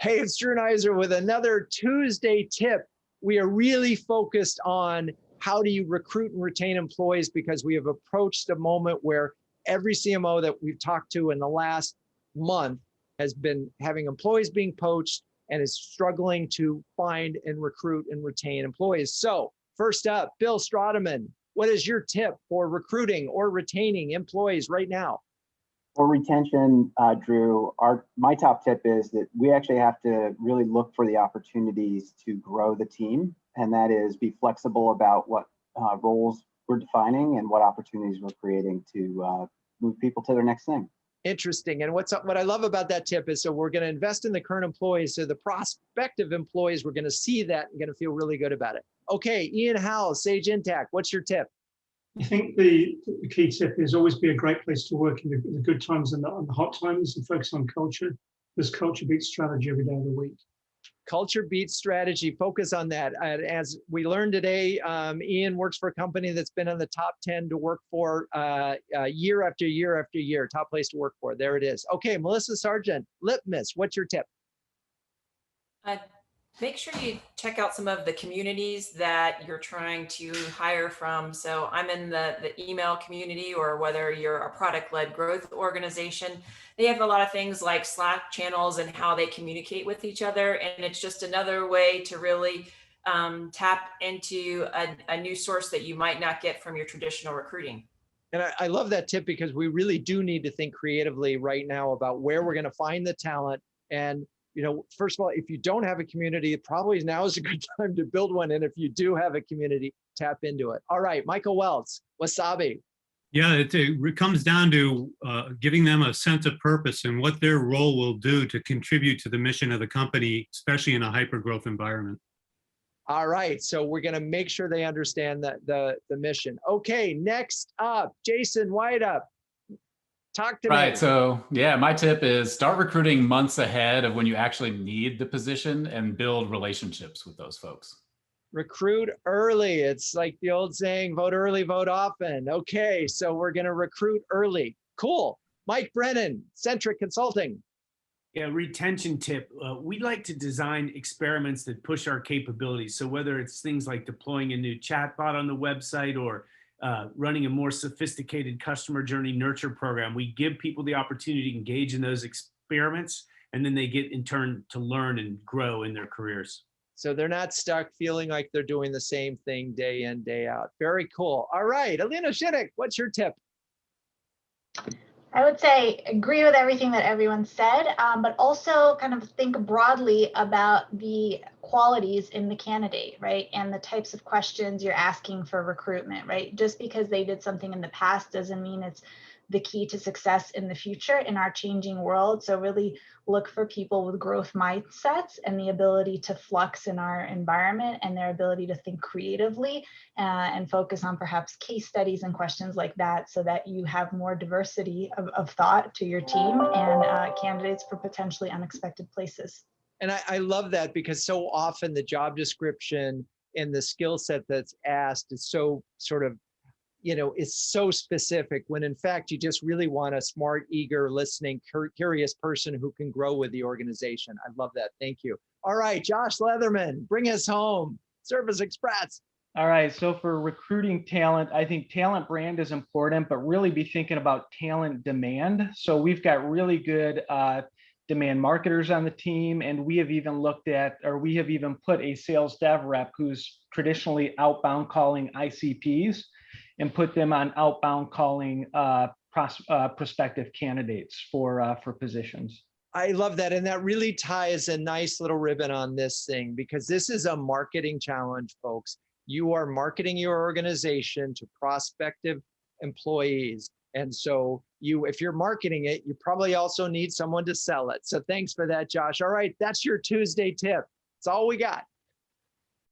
Hey, it's Drew Neiser with another Tuesday tip. We are really focused on how do you recruit and retain employees, because we have approached a moment where every CMO that we've talked to in the last month has been having employees being poached and is struggling to find and recruit and retain employees. So first up, Bill Strawderman, what is your tip for recruiting or retaining employees right now? For retention, Drew, my top tip is that we actually have to really look for the opportunities to grow the team, and that is be flexible about what roles we're defining and what opportunities we're creating to move people to their next thing. Interesting. And what I love about that tip is, so we're going to invest in the current employees, so the prospective employees, we're going to see that and going to feel really good about it. Okay, Ian Howells, Sage Intacct, what's your tip? I think the key tip is always be a great place to work in the good times and the hot times, and focus on culture. This culture beats strategy every day of the week. Culture beats strategy. Focus on that. As we learned today, Ian works for a company that's been in the top 10 to work for year after year after year. Top place to work for. There it is. Okay, Melissa Sargeant, Litmus, what's your tip? Make sure you check out some of the communities that you're trying to hire from. So I'm in the email community, or whether you're a product-led growth organization, they have a lot of things like Slack channels and how they communicate with each other. And it's just another way to really tap into a new source that you might not get from your traditional recruiting. And I love that tip, because we really do need to think creatively right now about where we're going to find the talent. And first of all, if you don't have a community, probably now is a good time to build one. And if you do have a community, tap into it. All right, Michael Welts, Wasabi. Yeah, it comes down to giving them a sense of purpose and what their role will do to contribute to the mission of the company, especially in a hyper-growth environment. All right, so we're going to make sure they understand the mission. Okay, next up, Jason Widup. Talk to me. Right. So yeah, my tip is start recruiting months ahead of when you actually need the position and build relationships with those folks. Recruit early. It's like the old saying, vote early, vote often. Okay, so we're going to recruit early. Cool. Mike Brannan, Centric Consulting. Yeah, retention tip. We like to design experiments that push our capabilities. So whether it's things like deploying a new chatbot on the website or running a more sophisticated customer journey nurture program, we give people the opportunity to engage in those experiments, and then they get in turn to learn and grow in their careers. So they're not stuck feeling like they're doing the same thing day in, day out. Very cool. All right, Ellina, Shinnick, what's your tip? I would say agree with everything that everyone said, but also kind of think broadly about the qualities in the candidate, right? And the types of questions you're asking for recruitment, right? Just because they did something in the past doesn't mean it's the key to success in the future in our changing world. So really look for people with growth mindsets and the ability to flux in our environment, and their ability to think creatively and focus on perhaps case studies and questions like that, so that you have more diversity of thought to your team and candidates for potentially unexpected places. And I love that, because so often the job description and the skill set that's asked is so sort of, it's so specific, when in fact you just really want a smart, eager, listening, curious person who can grow with the organization. I love that. Thank you. All right, Josh Leatherman, bring us home. Service Express. All right, so for recruiting talent, I think talent brand is important, but really be thinking about talent demand. So we've got really good demand marketers on the team, and we have even put a sales dev rep who's traditionally outbound calling ICPs and put them on outbound calling prospective candidates for positions. I love that. And that really ties a nice little ribbon on this thing, because this is a marketing challenge, folks. You are marketing your organization to prospective employees. And so if you're marketing it, you probably also need someone to sell it. So thanks for that, Josh. All right, that's your Tuesday tip. That's all we got.